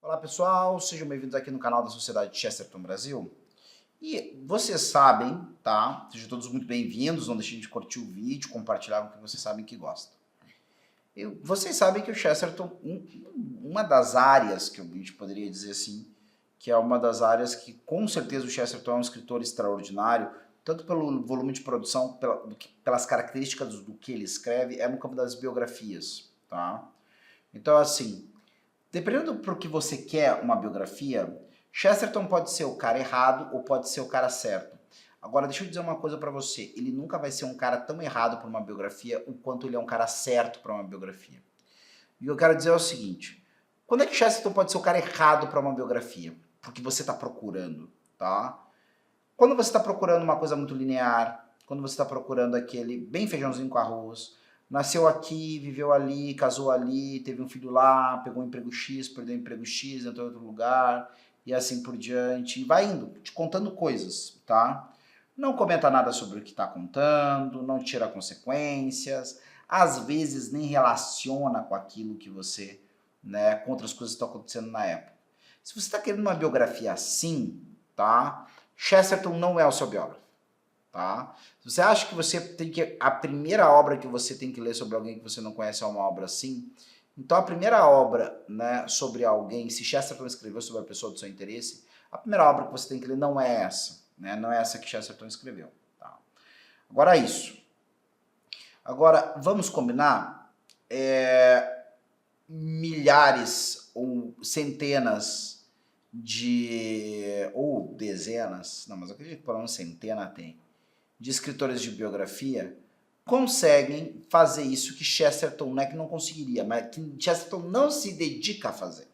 Olá pessoal, sejam bem-vindos aqui no canal da Sociedade Chesterton Brasil. E vocês sabem, tá? Sejam todos muito bem-vindos, não deixem de curtir o vídeo, compartilhar com quem vocês sabem que gostam. Vocês sabem que o Chesterton, uma das áreas que a gente poderia dizer assim, que é uma das áreas que com certeza o Chesterton é um escritor extraordinário, tanto pelo volume de produção, pelas características do que ele escreve, é no campo das biografias, tá? Então assim, dependendo do que você quer uma biografia, Chesterton pode ser o cara errado ou pode ser o cara certo. Agora, deixa eu dizer uma coisa pra você, ele nunca vai ser um cara tão errado para uma biografia o quanto ele é um cara certo para uma biografia. E eu quero dizer é o seguinte, quando é que Chesterton pode ser o cara errado para uma biografia? Porque você está procurando, tá? Quando você está procurando uma coisa muito linear, quando você está procurando aquele bem feijãozinho com arroz, nasceu aqui, viveu ali, casou ali, teve um filho lá, pegou um emprego X, perdeu o emprego X, entrou em outro lugar, e assim por diante, e vai indo, te contando coisas, tá? Não comenta nada sobre o que está contando, não tira consequências, às vezes nem relaciona com aquilo que você, né, com outras coisas que estão acontecendo na época. Se você está querendo uma biografia assim, tá? Chesterton não é o seu biógrafo, tá? Se você acha que você tem que... a primeira obra que você tem que ler sobre alguém que você não conhece é uma obra assim, então a primeira obra, né, sobre alguém, se Chesterton escreveu sobre a pessoa do seu interesse, a primeira obra que você tem que ler não é essa, né? Não é essa que Chesterton escreveu, tá? Agora isso. Agora, vamos combinar? Milhares ou centenas ou dezenas, não, mas eu acredito que pelo menos centena tem, de escritores de biografia conseguem fazer isso que Chesterton não é que não conseguiria, mas que Chesterton não se dedica a fazer,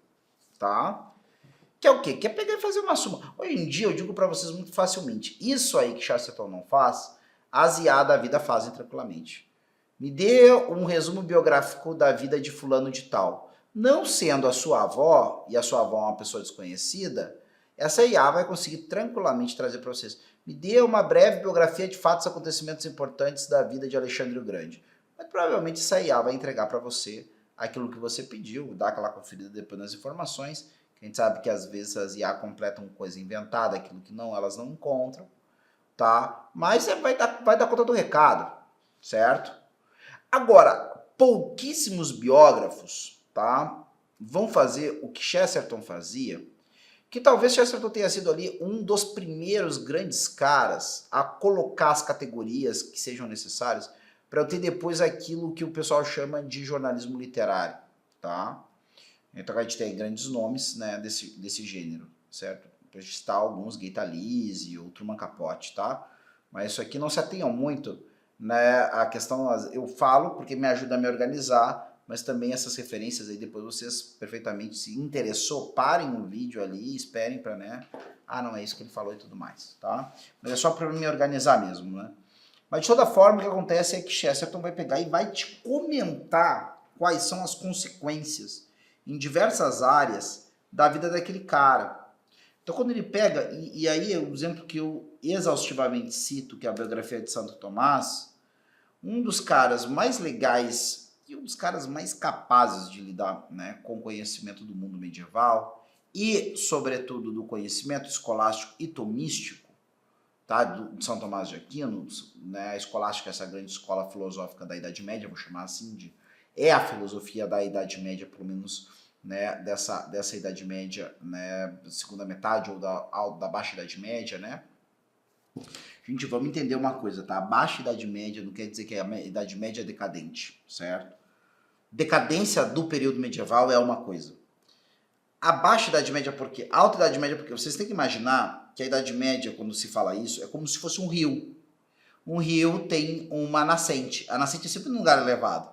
tá? Que é o quê? Que é pegar e fazer uma suma. Hoje em dia eu digo para vocês muito facilmente, isso aí que Chesterton não faz, as IA da vida fazem tranquilamente. Me dê um resumo biográfico da vida de fulano de tal. Não sendo a sua avó, e a sua avó é uma pessoa desconhecida, essa IA vai conseguir tranquilamente trazer para vocês. Me dê uma breve biografia de fatos e acontecimentos importantes da vida de Alexandre o Grande. Mas provavelmente essa IA vai entregar para você aquilo que você pediu, dar aquela conferida depois nas informações. A gente sabe que às vezes as IA completam coisa inventada, aquilo que não, elas não encontram, tá? Mas vai dar conta do recado, certo? Agora, pouquíssimos biógrafos, tá, vão fazer o que Chesterton fazia, que talvez Chesterton tenha sido ali um dos primeiros grandes caras a colocar as categorias que sejam necessárias para eu ter depois aquilo que o pessoal chama de jornalismo literário, tá? Então a gente tem grandes nomes, né, desse gênero, certo? Para citar alguns, Gay Talese ou Truman Capote, tá? Mas isso aqui não se atenham muito, né, a questão, eu falo porque me ajuda a me organizar, mas também essas referências aí depois vocês perfeitamente, se interessou, parem o vídeo ali, esperem para, né, ah não, é isso que ele falou e tudo mais, tá? Mas é só para me organizar mesmo, né? Mas de toda forma o que acontece é que Chesterton vai pegar e vai te comentar quais são as consequências em diversas áreas da vida daquele cara. Então quando ele pega, e aí é o exemplo que eu exaustivamente cito, que é a biografia de Santo Tomás, um dos caras mais legais e um dos caras mais capazes de lidar, né, com o conhecimento do mundo medieval e, sobretudo, do conhecimento escolástico e tomístico, tá, de São Tomás de Aquino, né, a escolástica é essa grande escola filosófica da Idade Média, vou chamar assim, é a filosofia da Idade Média, pelo menos, né, dessa Idade Média, né, segunda metade ou da Baixa Idade Média, né. Gente, vamos entender uma coisa, tá? A Baixa Idade Média não quer dizer que a Idade Média é decadente, certo? Decadência do período medieval é uma coisa. A Baixa Idade Média por quê? A Alta Idade Média porque vocês têm que imaginar que a Idade Média, quando se fala isso, é como se fosse um rio. Um rio tem uma nascente. A nascente é sempre num lugar elevado.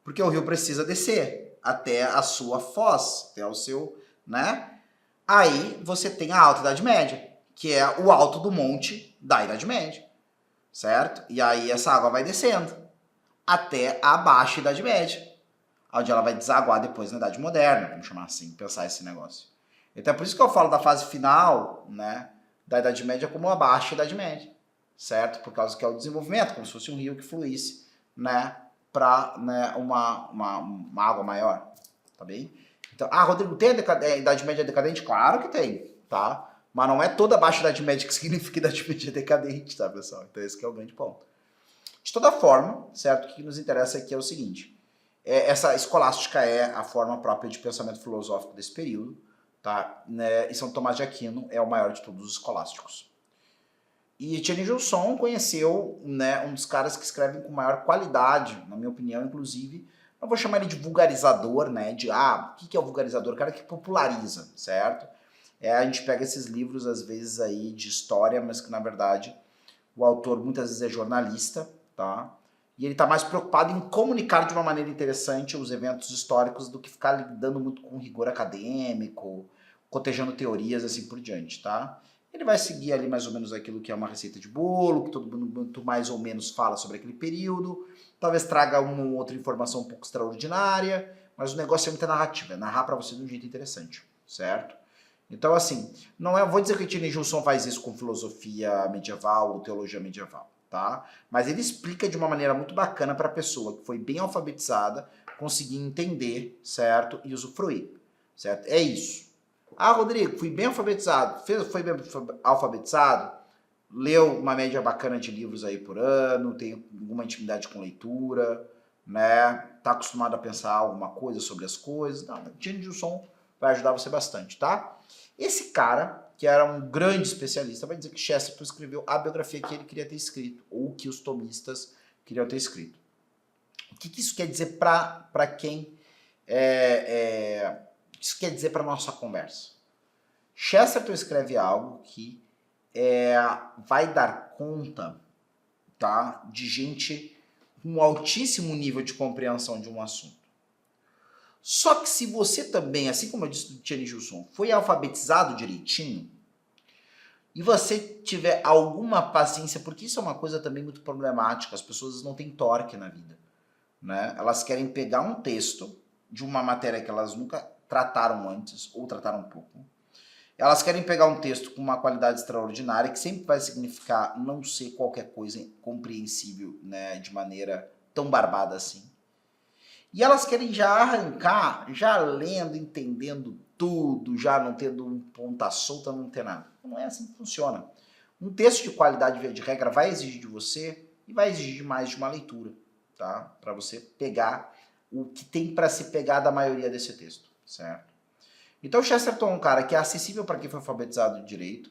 Porque o rio precisa descer até a sua foz, até o seu, né? Aí você tem a Alta Idade Média, que é o alto do monte da Idade Média, certo? E aí essa água vai descendo até a Baixa Idade Média, onde ela vai desaguar depois na Idade Moderna, vamos chamar assim, pensar esse negócio. Então é por isso que eu falo da fase final, né, da Idade Média como a Baixa Idade Média, certo? Por causa que é o desenvolvimento, como se fosse um rio que fluísse, né, para, né, uma água maior, tá bem? Então, Rodrigo, tem a Idade Média decadente? Claro que tem, tá? Mas não é toda a Baixa Idade Média que significa Idade Média decadente, tá, pessoal? Então esse que é o grande ponto. De toda forma, certo? O que nos interessa aqui é o seguinte. Essa escolástica é a forma própria de pensamento filosófico desse período, tá? Né? E São Tomás de Aquino é o maior de todos os escolásticos. E Etienne Gilson conheceu, né, um dos caras que escrevem com maior qualidade, na minha opinião, inclusive. Não vou chamar ele de vulgarizador, né? O que é o vulgarizador? O cara que populariza, certo? A gente pega esses livros, às vezes, aí de história, mas que, na verdade, o autor muitas vezes é jornalista, tá? E ele está mais preocupado em comunicar de uma maneira interessante os eventos históricos do que ficar lidando muito com rigor acadêmico, cotejando teorias, assim por diante, tá? Ele vai seguir ali mais ou menos aquilo que é uma receita de bolo, que todo mundo mais ou menos fala sobre aquele período, talvez traga uma ou outra informação um pouco extraordinária, mas o negócio é muita narrativa, é narrar para você de um jeito interessante, certo? Então, assim, não é, vou dizer que Etienne Gilson faz isso com filosofia medieval ou teologia medieval, tá? Mas ele explica de uma maneira muito bacana para a pessoa que foi bem alfabetizada conseguir entender, certo? E usufruir, certo? É isso. Rodrigo, fui bem alfabetizado. Foi bem alfabetizado? Leu uma média bacana de livros aí por ano, tem alguma intimidade com leitura, né? Tá acostumado a pensar alguma coisa sobre as coisas. Não, Etienne Gilson vai ajudar você bastante, tá? Esse cara, que era um grande especialista, vai dizer que Chesterton escreveu a biografia que ele queria ter escrito, ou que os tomistas queriam ter escrito. O que isso quer dizer para quem... isso quer dizer para nossa conversa? Chesterton escreve algo que vai dar conta, tá, de gente com um altíssimo nível de compreensão de um assunto. Só que se você também, assim como eu disse do Etienne Gilson, foi alfabetizado direitinho, e você tiver alguma paciência, porque isso é uma coisa também muito problemática, as pessoas não têm torque na vida, né? Elas querem pegar um texto de uma matéria que elas nunca trataram antes, ou trataram pouco. Elas querem pegar um texto com uma qualidade extraordinária, que sempre vai significar não ser qualquer coisa compreensível, né, de maneira tão barbada assim. E elas querem já arrancar, já lendo, entendendo tudo, já não tendo um ponta solta, não ter nada. Não é assim que funciona. Um texto de qualidade, via de regra, vai exigir de você e vai exigir mais de uma leitura, tá? Para você pegar o que tem para se pegar da maioria desse texto, certo? Então Chesterton é um cara que é acessível para quem foi alfabetizado de direito.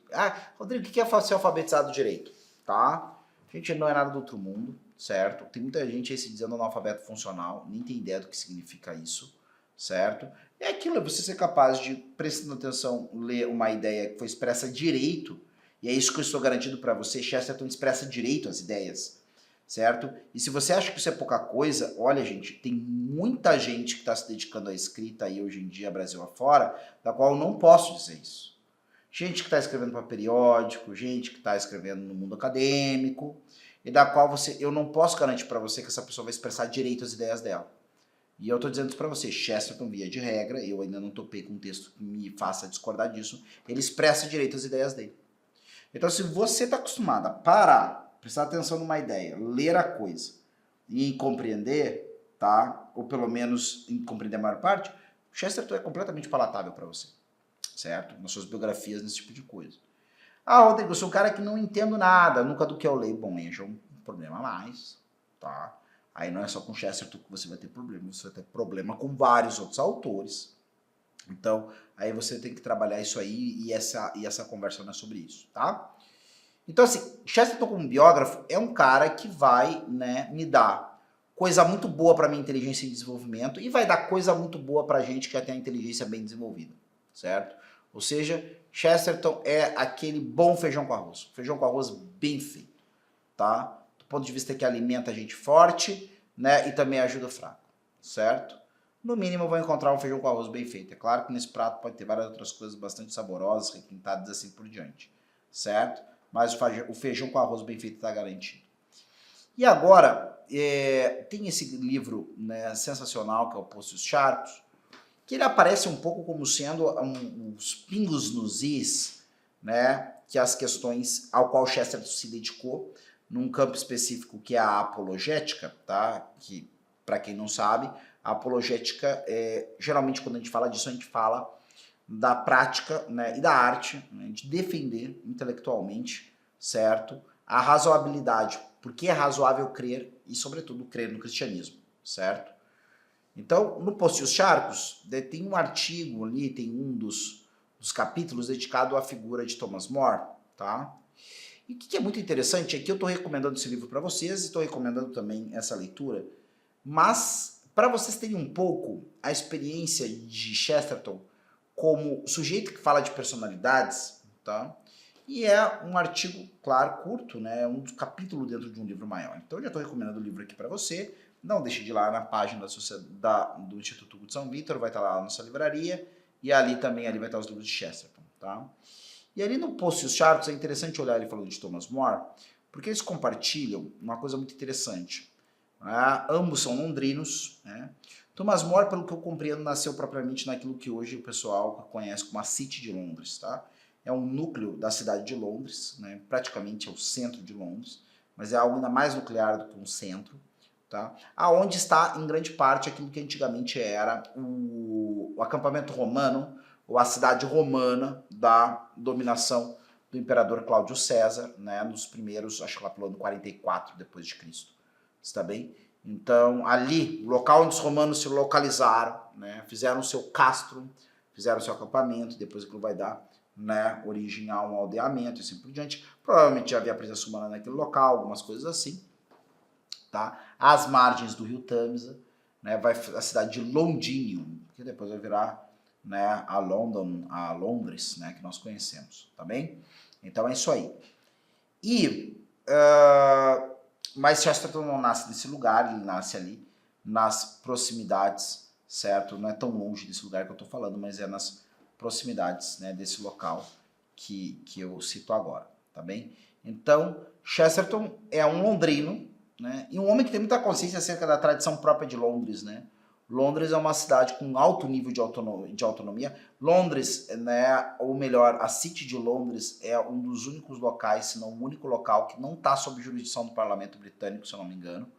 Rodrigo, o que é ser alfabetizado de direito? Tá? Gente, não é nada do outro mundo, certo? Tem muita gente aí se dizendo analfabeto funcional, nem tem ideia do que significa isso, certo? É aquilo, é você ser capaz de, prestando atenção, ler uma ideia que foi expressa direito, e é isso que eu estou garantindo para você, Chesterton expressa direito as ideias, certo? E se você acha que isso é pouca coisa, olha, gente, tem muita gente que está se dedicando à escrita aí hoje em dia, Brasil afora, da qual eu não posso dizer isso. Gente que está escrevendo para periódico, gente que está escrevendo no mundo acadêmico, e da qual eu não posso garantir para você que essa pessoa vai expressar direito as ideias dela. E eu estou dizendo isso para você, Chesterton, via de regra, eu ainda não topei com um texto que me faça discordar disso, ele expressa direito as ideias dele. Então, se você está acostumado a parar, prestar atenção numa ideia, ler a coisa e compreender, tá? Ou pelo menos em compreender a maior parte, Chesterton é completamente palatável para você, certo? Nas suas biografias, nesse tipo de coisa. Rodrigo, eu sou um cara que não entendo nada, nunca do que eu leio. Bom, aí já é um problema a mais, tá? Aí não é só com Chesterton que você vai ter problema, você vai ter problema com vários outros autores. Então, aí você tem que trabalhar isso aí e essa conversa não é sobre isso, tá? Então, assim, Chesterton como biógrafo é um cara que vai, né, me dar coisa muito boa para minha inteligência em desenvolvimento e vai dar coisa muito boa pra gente que já tem a inteligência bem desenvolvida, certo? Ou seja, Chesterton é aquele bom feijão com arroz bem feito, tá? Do ponto de vista que alimenta a gente forte, né, e também ajuda o fraco, certo? No mínimo eu vou encontrar um feijão com arroz bem feito. É claro que nesse prato pode ter várias outras coisas bastante saborosas, requintadas assim por diante, certo? Mas o feijão com arroz bem feito está garantido. E agora, tem esse livro, né, sensacional, que é o Poços Charcos, que ele aparece um pouco como sendo uns pingos nos is, né, que as questões ao qual Chesterton se dedicou, num campo específico que é a apologética, tá? Que, para quem não sabe, A apologética, geralmente quando a gente fala disso, a gente fala da prática, né, e da arte, né, de defender intelectualmente, certo? A razoabilidade, porque é razoável crer e, sobretudo, crer no cristianismo, certo? Então, no Poço e os Charcos, tem um artigo ali, tem um dos capítulos dedicado à figura de Thomas More, tá? E o que é muito interessante é que eu estou recomendando esse livro para vocês e estou recomendando também essa leitura, mas para vocês terem um pouco a experiência de Chesterton como sujeito que fala de personalidades, tá? E é um artigo, claro, curto, né? É um capítulo dentro de um livro maior. Então eu já estou recomendando o livro aqui para você. Não deixe de ir lá na página do Instituto Hugo de São Vítor, vai estar lá a nossa livraria, e ali também ali vai estar os livros de Chesterton, tá? E ali no Poço e os Charcos é interessante olhar ele falando de Thomas More, porque eles compartilham uma coisa muito interessante. Né? Ambos são londrinos, né? Thomas More, pelo que eu compreendo, nasceu propriamente naquilo que hoje o pessoal conhece como a City de Londres, tá? É um núcleo da cidade de Londres, né? Praticamente é o centro de Londres, mas é algo ainda mais nuclear do que um centro, tá? Aonde está, em grande parte, aquilo que antigamente era o acampamento romano, ou a cidade romana da dominação do imperador Cláudio César, né? Nos primeiros, acho que lá pelo ano 44 depois de Cristo, está bem? Então, ali, o local onde os romanos se localizaram, né, fizeram o seu castro, fizeram o seu acampamento, depois aquilo vai dar, né, origem a um aldeamento e assim por diante. Provavelmente já havia presença humana naquele local, algumas coisas assim. Tá? Às margens do rio Tâmisa, né, vai a cidade de Londinium, que depois vai virar, né, a Londres, né, que nós conhecemos, tá bem? Então é isso aí. E mas Chesterton não nasce nesse lugar, ele nasce ali nas proximidades, certo? Não é tão longe desse lugar que eu estou falando, mas é nas proximidades, né, desse local que eu cito agora, tá bem? Então, Chesterton é um londrino, né, e um homem que tem muita consciência acerca da tradição própria de Londres, né? Londres é uma cidade com alto nível de autonomia. Londres, né, ou melhor, a City de Londres é um dos únicos locais, se não o único local, que não está sob jurisdição do parlamento britânico, se eu não me engano,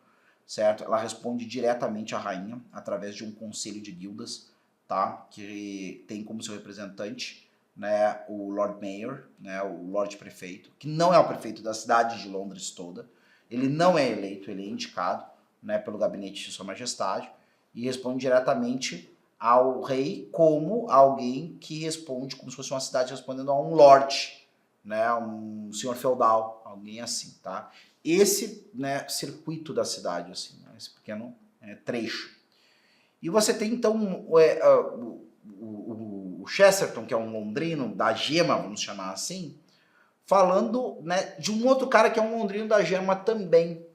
certo? Ela responde diretamente à rainha, através de um conselho de guildas, tá? Que tem como seu representante, né, o Lord Mayor, né, o Lord Prefeito, que não é o prefeito da cidade de Londres toda. Ele não é eleito, ele é indicado, né, pelo gabinete de Sua Majestade, e responde diretamente ao rei como alguém que responde como se fosse uma cidade respondendo a um lord, né, um senhor feudal, alguém assim, tá? Esse, né, circuito da cidade, assim, né, esse pequeno trecho. E você tem então o Chesterton, que é um londrino da gema, vamos chamar assim, falando, né, de um outro cara que é um londrino da gema também.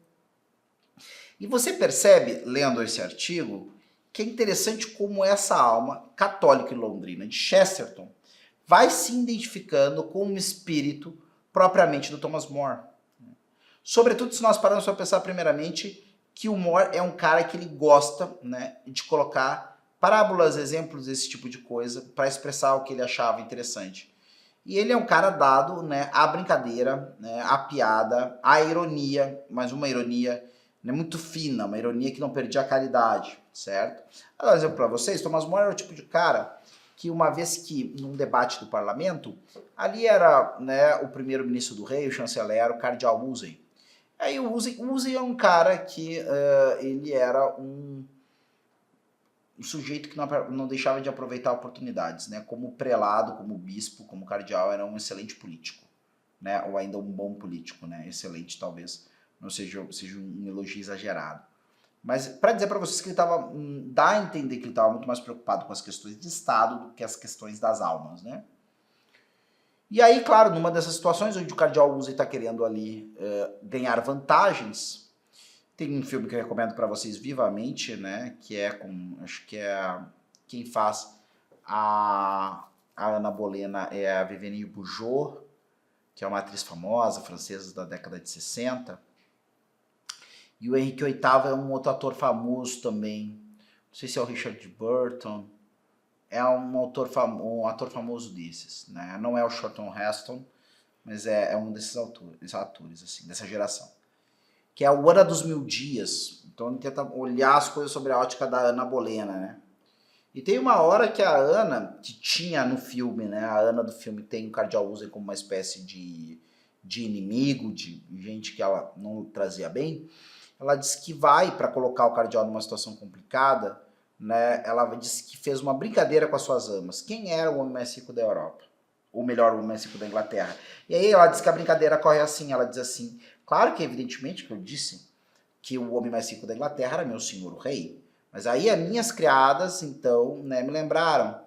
E você percebe, lendo esse artigo, que é interessante como essa alma católica e londrina de Chesterton vai se identificando com o espírito propriamente do Thomas More. Sobretudo se nós pararmos para pensar primeiramente que o More é um cara que ele gosta, né, de colocar parábolas, exemplos desse tipo de coisa para expressar o que ele achava interessante. E ele é um cara dado, né, à brincadeira, né, à piada, à ironia, mas uma ironia, né, muito fina, uma ironia que não perdia a caridade, certo? Vou dar um exemplo para vocês. Thomas More era o tipo de cara que, uma vez que, num debate do parlamento, ali era, né, o primeiro-ministro do rei, o chanceler, o cardeal Wolsey. Aí o Wolsey é um cara que ele era um sujeito que não deixava de aproveitar oportunidades, né? Como prelado, como bispo, como cardeal, era um excelente político, né? Ou ainda um bom político, né? Excelente, talvez não seja um elogio exagerado. Mas para dizer para vocês que ele estava, dá a entender que ele estava muito mais preocupado com as questões de Estado do que as questões das almas, né? E aí, claro, numa dessas situações onde o cardeal Wolsey está querendo ali ganhar vantagens, tem um filme que eu recomendo para vocês vivamente, né? Que é com, acho que é quem faz a Ana Bolena é a Viviane Bujold, que é uma atriz famosa francesa da década de 60. E o Henrique VIII é um outro ator famoso também. Não sei se é o Richard Burton. É um ator famoso desses, né? Não é o Charlton Heston, mas é um desses atores assim, dessa geração. que é o Ana dos Mil Dias. Então ele tenta olhar as coisas sobre a ótica da Ana Bolena, né? E tem uma hora que a Ana, que tinha no filme, né? A Ana do filme tem o Cardeal User como uma espécie de inimigo, de gente que ela não trazia bem. Ela disse que vai para colocar o Cardeal numa situação complicada, né? Ela disse que fez uma brincadeira com as suas amas. Quem era o homem mais rico da Europa? Ou melhor, o homem mais rico da Inglaterra? E aí ela disse que a brincadeira corre assim, ela diz assim, claro que evidentemente que eu disse que o homem mais rico da Inglaterra era meu senhor o rei, mas aí as minhas criadas, então, né, me lembraram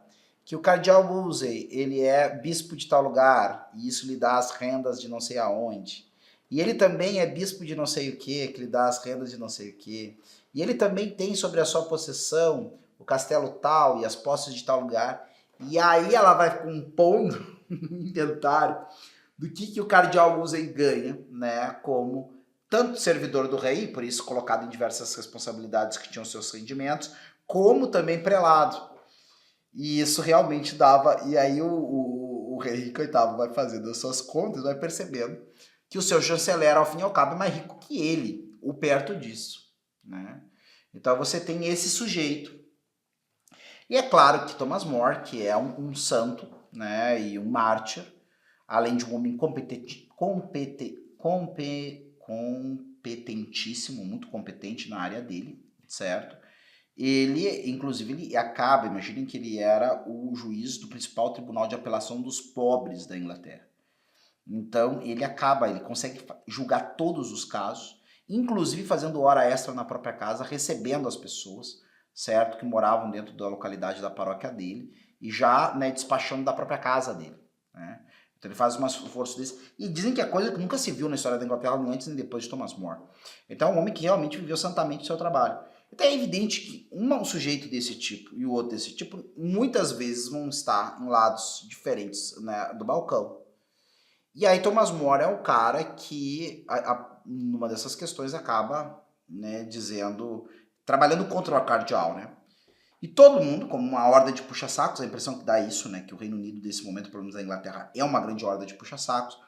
que o cardeal Wolsey, ele é bispo de tal lugar, e isso lhe dá as rendas de não sei aonde. E ele também é bispo de não sei o que lhe dá as rendas de não sei o que. E ele também tem sobre a sua possessão o castelo tal e as posses de tal lugar. E aí ela vai compondo um inventário do que o cardeal Wolsey ganha, né, como tanto servidor do rei, por isso colocado em diversas responsabilidades que tinham seus rendimentos, como também prelado. E isso realmente dava, e aí o rei Henrique VIII vai fazendo as suas contas, vai percebendo que o seu chanceler, ao fim e ao cabo, é mais rico que ele, ou perto disso, né? Então você tem esse sujeito. E é claro que Thomas More, que é um santo, né, e um mártir, além de um homem competentíssimo, muito competente na área dele, certo? Ele, inclusive, ele acaba, imaginem que ele era o juiz do principal tribunal de apelação dos pobres da Inglaterra. Então, ele consegue julgar todos os casos, inclusive fazendo hora extra na própria casa, recebendo as pessoas, certo? Que moravam dentro da localidade da paróquia dele, e já, né, despachando da própria casa dele, né? Então ele faz um esforço desse. E dizem que é coisa que nunca se viu na história da Inglaterra, nem antes nem depois de Thomas More. Então é um homem que realmente viveu santamente o seu trabalho. Então é evidente que um sujeito desse tipo e o outro desse tipo, muitas vezes vão estar em lados diferentes, né, do balcão. E aí Thomas More é o cara que, numa dessas questões, acaba, né, dizendo, trabalhando contra o cardeal, né? E todo mundo, como uma horda de puxa-sacos, a impressão que dá isso, né, que o Reino Unido, nesse momento, pelo menos a Inglaterra, é uma grande horda de puxa-sacos.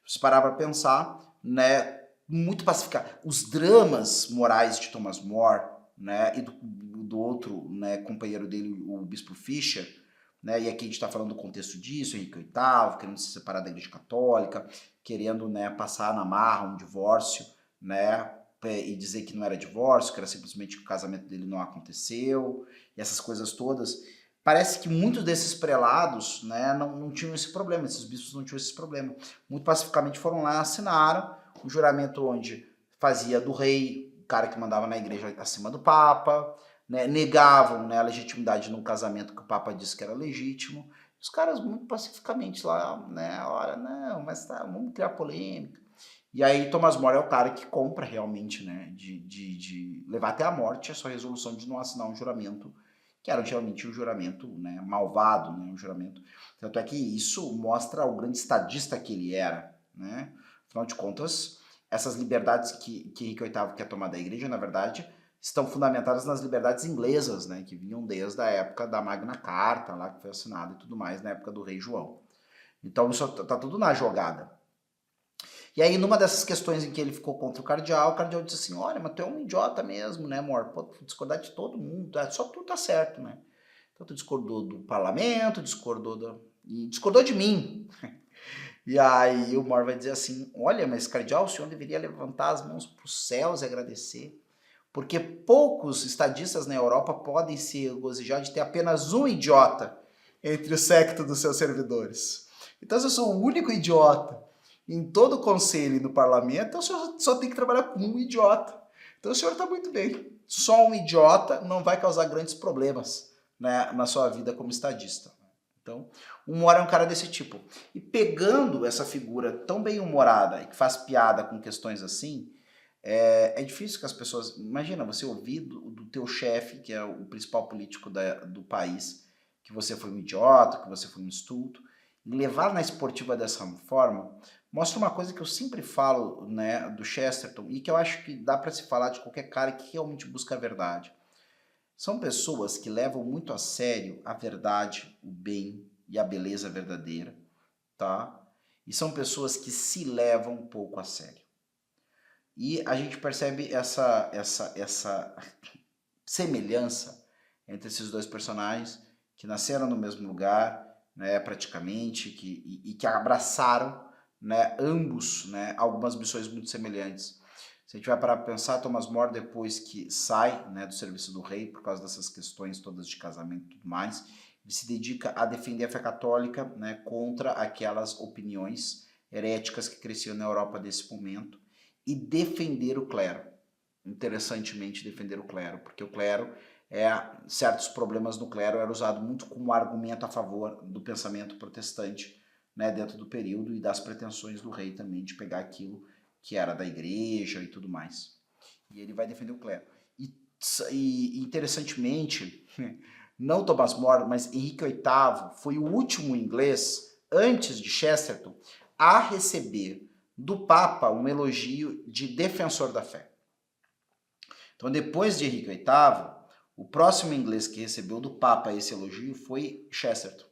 Se parar para pensar, né, muito pacificado. Os dramas morais de Thomas More, né, e do outro, né, companheiro dele, o Bispo Fisher, né, e aqui a gente está falando do contexto disso, Henrique VIII, querendo se separar da Igreja Católica, querendo, né, passar na marra um divórcio, né, e dizer que não era divórcio, que era simplesmente que o casamento dele não aconteceu, e essas coisas todas. Parece que muitos desses prelados, né, não tinham esse problema, esses bispos não tinham esse problema. Muito pacificamente foram lá e assinaram o juramento onde fazia do rei, o cara que mandava na igreja acima do papa, né, negavam, né, a legitimidade num casamento que o papa disse que era legítimo. Os caras muito pacificamente lá, né, ora, não, mas tá, vamos criar polêmica. E aí Thomas More é o cara que compra realmente, né, de levar até a morte a sua resolução de não assinar um juramento, que era geralmente um juramento, né, malvado, né, um juramento. Tanto é que isso mostra o grande estadista que ele era, né. Afinal de contas, essas liberdades que Henrique VIII quer tomar da igreja, na verdade, estão fundamentadas nas liberdades inglesas, né, que vinham desde a época da Magna Carta, lá que foi assinada e tudo mais, na época do rei João. Então isso tá tudo na jogada. E aí, numa dessas questões em que ele ficou contra o cardeal disse assim, olha, mas tu é um idiota mesmo, né, amor? Pô, discordar de todo mundo, só tu tá certo, né? Então tu discordou do parlamento, e discordou de mim. E aí o More vai dizer assim, olha, mas cardeal, o senhor deveria levantar as mãos para os céus e agradecer, porque poucos estadistas na Europa podem se regozijar de ter apenas um idiota entre o séquito dos seus servidores. Então, se eu sou o único idiota em todo o conselho e no parlamento, então o senhor só tem que trabalhar com um idiota. Então o senhor está muito bem. Só um idiota não vai causar grandes problemas, né, na sua vida como estadista. Então, o More é um cara desse tipo. E pegando essa figura tão bem-humorada e que faz piada com questões assim, é difícil que as pessoas... Imagina, você ouvir do teu chefe, que é o principal político do país, que você foi um idiota, que você foi um estulto, e levar na esportiva dessa forma, mostra uma coisa que eu sempre falo, né, do Chesterton, e que eu acho que dá para se falar de qualquer cara que realmente busca a verdade. São pessoas que levam muito a sério a verdade, o bem e a beleza verdadeira, tá? E são pessoas que se levam um pouco a sério. E a gente percebe essa semelhança entre esses dois personagens que nasceram no mesmo lugar, né, praticamente, que abraçaram, né, ambos, né, algumas missões muito semelhantes. Se a gente vai parar para pensar, Thomas More, depois que sai, né, do serviço do rei, por causa dessas questões todas de casamento e tudo mais, ele se dedica a defender a fé católica, né, contra aquelas opiniões heréticas que cresciam na Europa desse momento, e defender o clero. Interessantemente, defender o clero, porque o clero, certos problemas no clero eram usados muito como argumento a favor do pensamento protestante, né, dentro do período, e das pretensões do rei também de pegar aquilo que era da igreja e tudo mais. E ele vai defender o clero. E interessantemente, não Thomas More, mas Henrique VIII foi o último inglês, antes de Chesterton, a receber do Papa um elogio de defensor da fé. Então, depois de Henrique VIII, o próximo inglês que recebeu do Papa esse elogio foi Chesterton.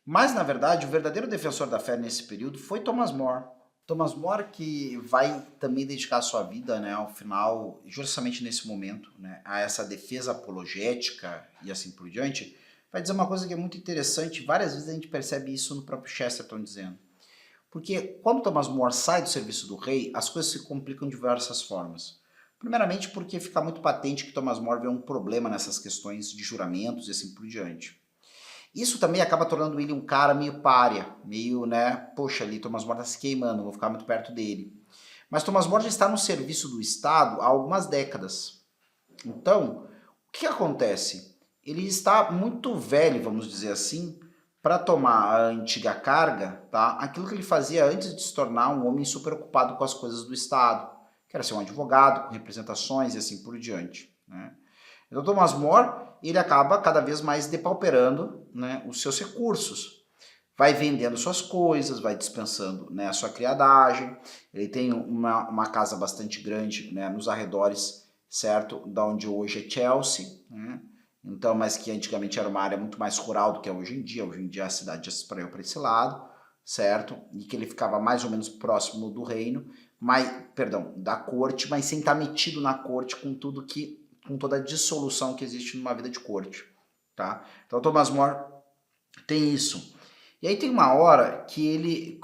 Mas, na verdade, o verdadeiro defensor da fé nesse período foi Thomas More. Thomas More, que vai também dedicar a sua vida, né, ao final, justamente nesse momento, né, a essa defesa apologética e assim por diante, vai dizer uma coisa que é muito interessante. Várias vezes a gente percebe isso no próprio Chesterton dizendo. Porque quando Thomas More sai do serviço do rei, as coisas se complicam de diversas formas. Primeiramente porque fica muito patente que Thomas More vê um problema nessas questões de juramentos e assim por diante. Isso também acaba tornando ele um cara meio pária, meio, né, poxa, ali Thomas More está se queimando, vou ficar muito perto dele. Mas Thomas More já está no serviço do Estado há algumas décadas. Então, o que acontece? Ele está muito velho, vamos dizer assim, para tomar a antiga carga, tá? Aquilo que ele fazia antes de se tornar um homem super ocupado com as coisas do Estado, que era ser um advogado, com representações e assim por diante, né? Então, Thomas More, ele acaba cada vez mais depauperando, né, os seus recursos. Vai vendendo suas coisas, vai dispensando, né, a sua criadagem. Ele tem uma casa bastante grande, né, nos arredores, certo? Da onde hoje é Chelsea, né? Então, mas que antigamente era uma área muito mais rural do que é hoje em dia. Hoje em dia a cidade já se espraiou para esse lado, certo? E que ele ficava mais ou menos próximo do reino, da corte, mas sem estar metido na corte com toda a dissolução que existe numa vida de corte, tá? Então Thomas More tem isso. E aí tem uma hora que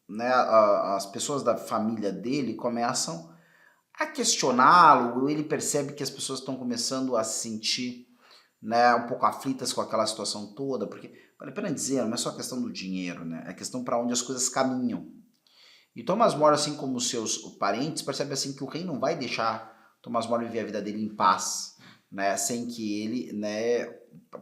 né, as pessoas da família dele começam a questioná-lo, ou ele percebe que as pessoas estão começando a se sentir, né, um pouco aflitas com aquela situação toda, porque, vale a pena dizer, não é só questão do dinheiro, né, é questão para onde as coisas caminham. E Thomas More, assim como seus parentes, percebe assim que o rei não vai deixar Thomas More viver a vida dele em paz, né, sem que ele, né,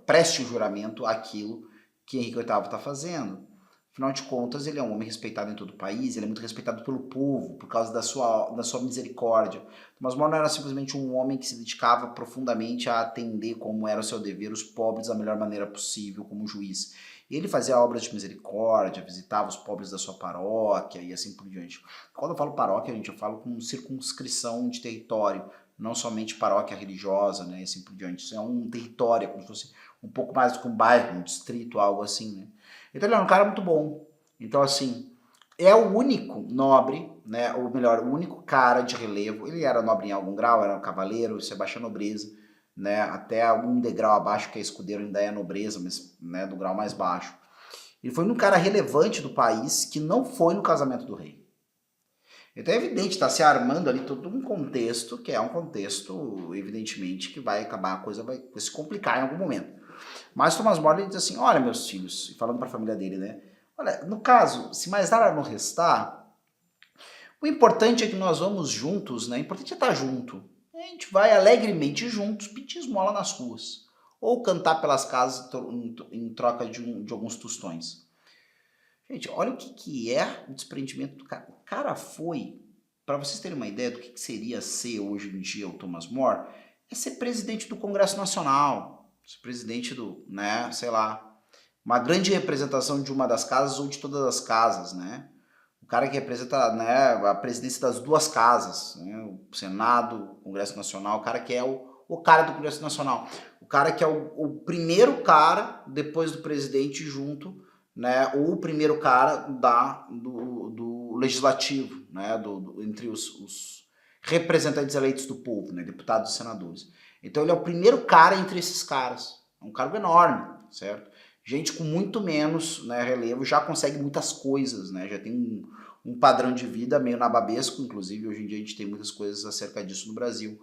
preste o juramento àquilo que Henrique VIII está fazendo. Afinal de contas, ele é um homem respeitado em todo o país, ele é muito respeitado pelo povo, por causa da sua misericórdia. Thomas More não era simplesmente um homem que se dedicava profundamente a atender, como era o seu dever, os pobres da melhor maneira possível, como juiz. Ele fazia obras de misericórdia, visitava os pobres da sua paróquia e assim por diante. Quando eu falo paróquia, gente, eu falo com circunscrição de território, não somente paróquia religiosa, né, e assim por diante. Isso é um território, como se fosse um pouco mais do que um bairro, um distrito, algo assim, né. Então ele é um cara muito bom. Então, assim, é o único nobre, né, ou melhor, o único cara de relevo. Ele era nobre em algum grau, era um cavaleiro, isso é baixa nobreza, né, até um degrau abaixo que é escudeiro ainda é nobreza, mas, né, do grau mais baixo. Ele foi um cara relevante do país que não foi no casamento do rei. Então é evidente, está se armando ali todo um contexto, que é um contexto, evidentemente, que vai acabar, a coisa vai se complicar em algum momento. Mas Thomas More diz assim, olha meus filhos, e falando para a família dele, né? Olha, no caso, se mais nada não restar, o importante é que nós vamos juntos, né? O importante é estar junto. A gente vai alegremente juntos pedir esmola nas ruas. Ou cantar pelas casas em troca de alguns tostões. Gente, olha o que é o desprendimento do cara. O cara foi, para vocês terem uma ideia do que seria ser hoje em dia o Thomas More, é ser presidente do Congresso Nacional, ser presidente do, né, sei lá, uma grande representação de uma das casas ou de todas as casas, né? O cara que representa, né, a presidência das duas casas, né, o Senado, o Congresso Nacional, o cara que é o cara do Congresso Nacional, o cara que é o primeiro cara, depois do presidente junto, né, ou o primeiro cara do legislativo, né, entre os representantes eleitos do povo, né, deputados e senadores. Então ele é o primeiro cara entre esses caras. É um cargo enorme, certo? Gente com muito menos, né, relevo já consegue muitas coisas, né? Já tem um padrão de vida meio nababesco, inclusive hoje em dia a gente tem muitas coisas acerca disso no Brasil.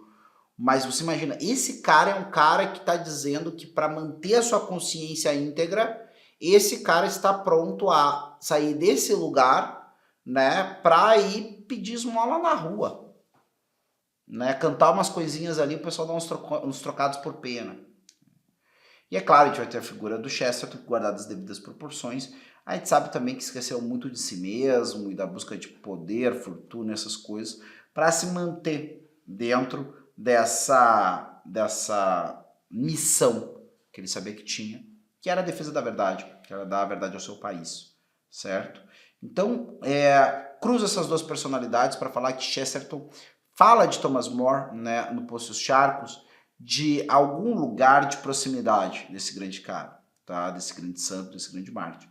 Mas você imagina, esse cara é um cara que está dizendo que para manter a sua consciência íntegra, esse cara está pronto a sair desse lugar, né, para ir pedir esmola na rua, né, cantar umas coisinhas ali, o pessoal dá uns trocados por pena. E é claro, a gente vai ter a figura do Chesterton, guardada as devidas proporções. A gente sabe também que esqueceu muito de si mesmo e da busca de poder, fortuna, essas coisas, para se manter dentro dessa missão que ele sabia que tinha, que era a defesa da verdade, que era dar a verdade ao seu país, certo? Então, cruza essas duas personalidades para falar que Chesterton fala de Thomas More, né, no Poço dos Charcos, de algum lugar de proximidade desse grande cara, tá? Desse grande santo, desse grande mártir.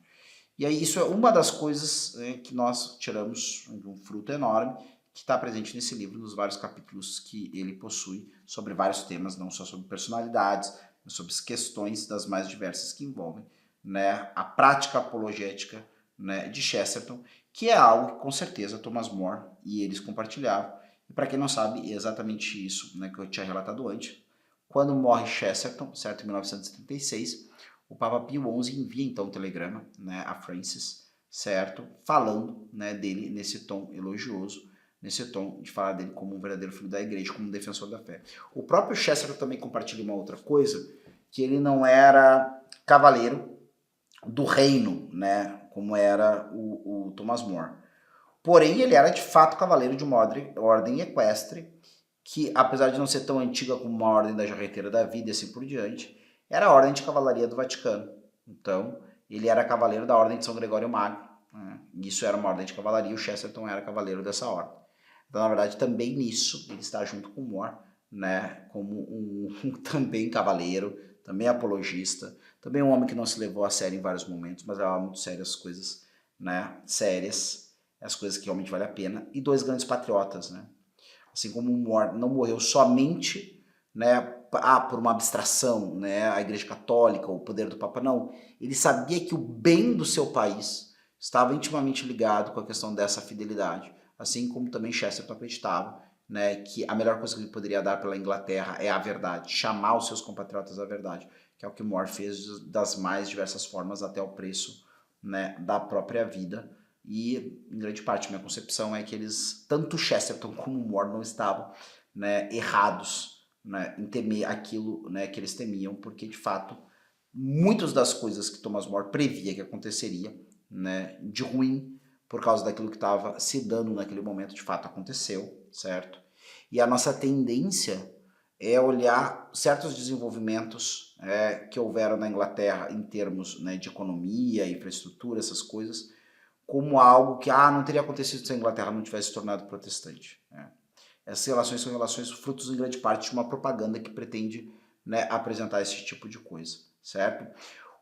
E aí isso é uma das coisas que nós tiramos de um fruto enorme que está presente nesse livro, nos vários capítulos que ele possui, sobre vários temas, não só sobre personalidades, mas sobre questões das mais diversas que envolvem, né, a prática apologética, né, de Chesterton, que é algo que com certeza Thomas More e eles compartilhavam. E para quem não sabe, é exatamente isso, né, que eu tinha relatado antes. Quando morre Chesterton, certo, em 1976, o Papa Pio XI envia então um telegrama, né, a Francis, certo, falando, né, dele nesse tom elogioso, nesse tom de falar dele como um verdadeiro filho da igreja, como um defensor da fé. O próprio Chesterton também compartilha uma outra coisa, que ele não era cavaleiro do reino, né, como era o Thomas More. Porém, ele era de fato cavaleiro de uma ordem equestre, que apesar de não ser tão antiga como a Ordem da Jarreteira da Vida e assim por diante, era a Ordem de Cavalaria do Vaticano. Então, ele era cavaleiro da Ordem de São Gregório Magno, né? Isso era uma ordem de cavalaria, o Chesterton era cavaleiro dessa ordem. Então, na verdade, também nisso, ele está junto com More, né? Como um também cavaleiro, também apologista, também um homem que não se levou a sério em vários momentos, mas levava muito sério as coisas, né, sérias, as coisas que realmente valem a pena, e dois grandes patriotas, né? Assim como More não morreu somente, né, por uma abstração, né, a Igreja Católica, o poder do Papa, não. Ele sabia que o bem do seu país estava intimamente ligado com a questão dessa fidelidade, assim como também Chesterton acreditava, né, que a melhor coisa que ele poderia dar pela Inglaterra é a verdade, chamar os seus compatriotas à verdade, que é o que More fez das mais diversas formas até o preço, né, da própria vida. E, em grande parte, minha concepção é que eles, tanto Chesterton como More, não estavam, né, errados, né, em temer aquilo, né, que eles temiam, porque, de fato, muitas das coisas que Thomas More previa que aconteceria, né, de ruim, por causa daquilo que estava se dando naquele momento, de fato aconteceu, certo? E a nossa tendência é olhar certos desenvolvimentos que houveram na Inglaterra em termos, né, de economia, infraestrutura, essas coisas, como algo que não teria acontecido se a Inglaterra não tivesse se tornado protestante. Né? Essas relações são relações frutos em grande parte de uma propaganda que pretende, né, apresentar esse tipo de coisa, certo?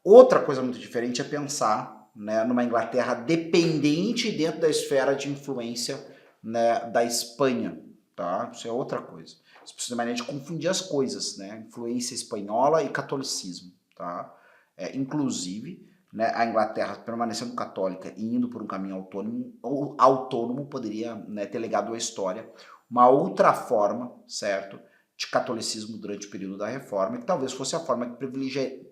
Outra coisa muito diferente é pensar, né, numa Inglaterra dependente dentro da esfera de influência, né, da Espanha, tá? Isso é outra coisa. Você precisa de maneira de confundir as coisas, né? Influência espanhola e catolicismo, tá? Inclusive, né, a Inglaterra permanecendo católica e indo por um caminho autônomo poderia, né, ter legado à história uma outra forma, certo, de catolicismo durante o período da Reforma, que talvez fosse a forma que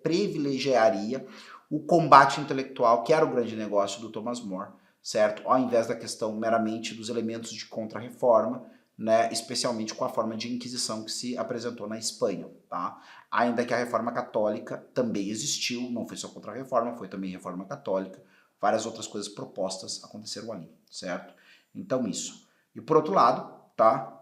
privilegiaria o combate intelectual, que era o grande negócio do Thomas More, certo, ao invés da questão meramente dos elementos de contra-reforma, né, especialmente com a forma de inquisição que se apresentou na Espanha, tá? Ainda que a reforma católica também existiu, não foi só contra a reforma, foi também reforma católica, várias outras coisas propostas aconteceram ali, certo? Então isso. E por outro lado, tá?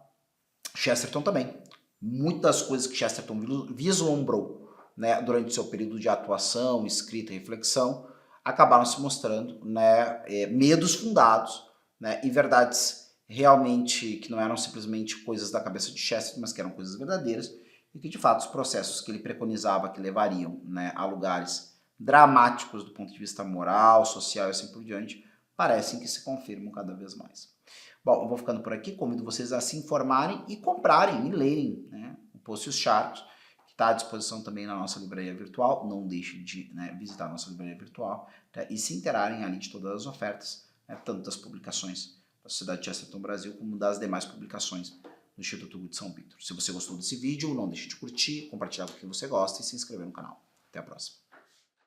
Chesterton também. Muitas coisas que Chesterton vislumbrou, né, durante seu período de atuação, escrita e reflexão, acabaram se mostrando, né, medos fundados, né, e verdades realmente que não eram simplesmente coisas da cabeça de Chesterton, mas que eram coisas verdadeiras, e que de fato os processos que ele preconizava que levariam, né, a lugares dramáticos do ponto de vista moral, social e assim por diante, parecem que se confirmam cada vez mais. Bom, eu vou ficando por aqui, convido vocês a se informarem e comprarem e lerem, né, o Poços Sharp, que está à disposição também na nossa livraria virtual. Não deixe de, né, visitar a nossa livraria virtual, tá, e se interarem ali de todas as ofertas, né, tanto das publicações da Sociedade de Chesterton Brasil como das demais publicações do Instituto Hugo de São Vítor. Se você gostou desse vídeo, não deixe de curtir, compartilhar com quem você gosta e se inscrever no canal. Até a próxima.